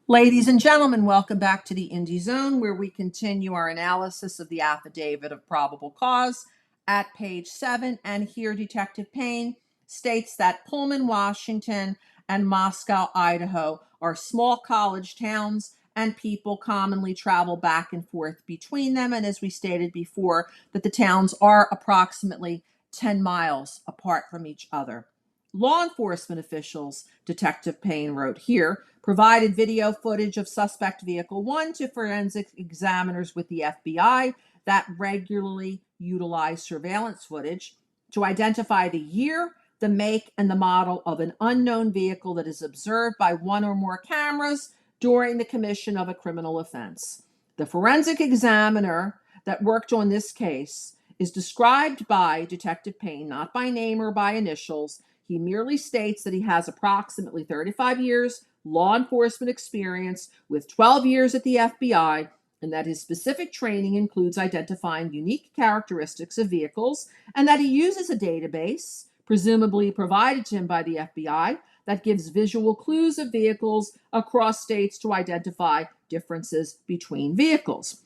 Ladies and gentlemen, welcome back to the Indie Zone, where we continue our analysis of the affidavit of probable cause at page 7. And here, Detective Payne states that Pullman, Washington, and Moscow, Idaho are small college towns, and people commonly travel back and forth between them. And as we stated before, that the towns are approximately 10 miles apart from each other. Law enforcement officials, Detective Payne wrote here, provided video footage of suspect vehicle 1 to forensic examiners with the FBI that regularly utilize surveillance footage to identify the year, the make, and the model of an unknown vehicle that is observed by one or more cameras during the commission of a criminal offense. The forensic examiner that worked on this case is described by Detective Payne, not by name or by initials. He merely states that he has approximately 35 years law enforcement experience with 12 years at the FBI, and that his specific training includes identifying unique characteristics of vehicles, and that he uses a database, presumably provided to him by the FBI, that gives visual clues of vehicles across states to identify differences between vehicles.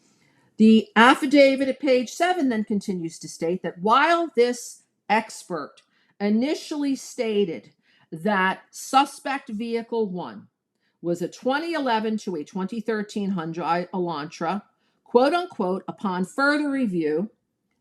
The affidavit at page 7 then continues to state that while this expert initially stated that suspect vehicle 1 was a 2011 to a 2013 Hyundai Elantra, quote unquote, upon further review,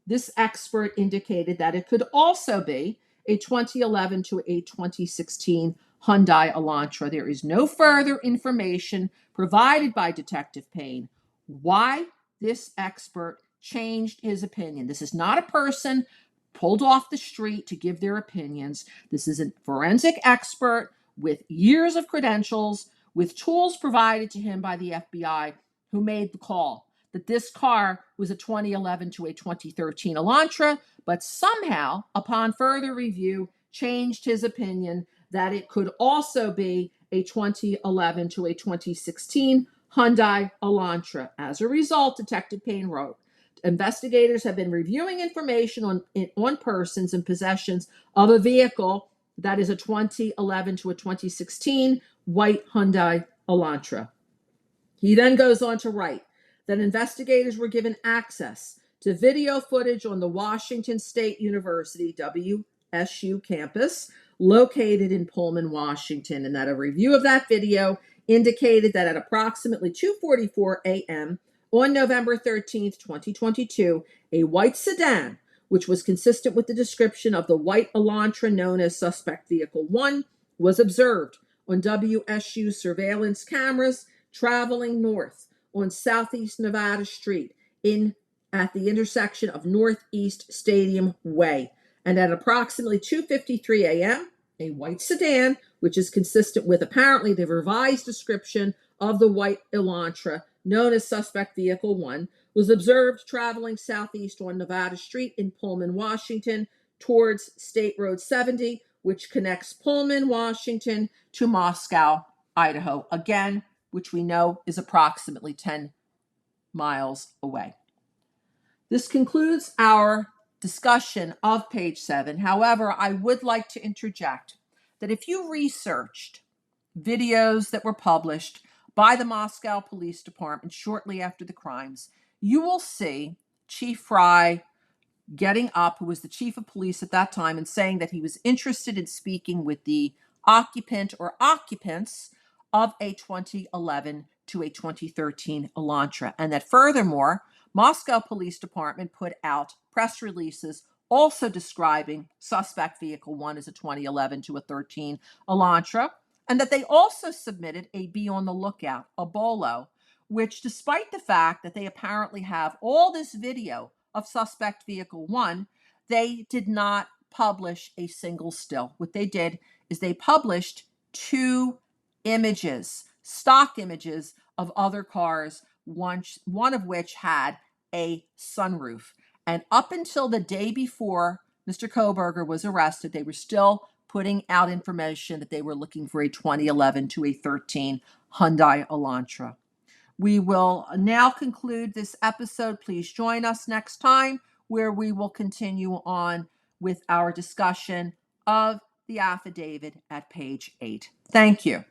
this expert indicated that it could also be a 2011 to a 2016 Hyundai Elantra. There is no further information provided by Detective Payne why this expert changed his opinion. This is not a person pulled off the street to give their opinions. This is a forensic expert with years of credentials, with tools provided to him by the FBI, who made the call that this car was a 2011 to a 2013 Elantra, but somehow, upon further review, changed his opinion that it could also be a 2011 to a 2016 Hyundai Elantra. As a result, Detective Payne wrote, investigators have been reviewing information on persons and possessions of a vehicle that is a 2011 to a 2016 white Hyundai Elantra. He then goes on to write that investigators were given access to video footage on the Washington State University WSU campus located in Pullman, Washington, and that a review of that video indicated that at approximately 2:44 a.m. on November 13th, 2022, a white sedan, which was consistent with the description of the white Elantra known as suspect vehicle 1, was observed on WSU surveillance cameras traveling north on Southeast Nevada Street at the intersection of Northeast Stadium Way. And at approximately 2:53 a.m., a white sedan, which is consistent with apparently the revised description of the white Elantra known as suspect vehicle 1, was observed traveling southeast on Nevada Street in Pullman, Washington, towards State Road 70, which connects Pullman, Washington to Moscow, Idaho, again, which we know is approximately 10 miles away. This concludes our discussion of page 7. However, I would like to interject that if you researched videos that were published by the Moscow Police Department shortly after the crimes, you will see Chief Fry getting up, who was the chief of police at that time, and saying that he was interested in speaking with the occupant or occupants of a 2011 to a 2013 Elantra, and that furthermore, Moscow Police Department put out press releases also describing suspect vehicle 1 as a 2011 to a 13 Elantra, and that they also submitted a be on the lookout, a BOLO, which, despite the fact that they apparently have all this video of suspect vehicle 1, they did not publish a single still. What they did is they published 2 images, stock images of other cars, one of which had a sunroof. And up until the day before Mr. Kohberger was arrested, they were still putting out information that they were looking for a 2011 to a 13 Hyundai Elantra. We will now conclude this episode. Please join us next time, where we will continue on with our discussion of the affidavit at page 8. Thank you.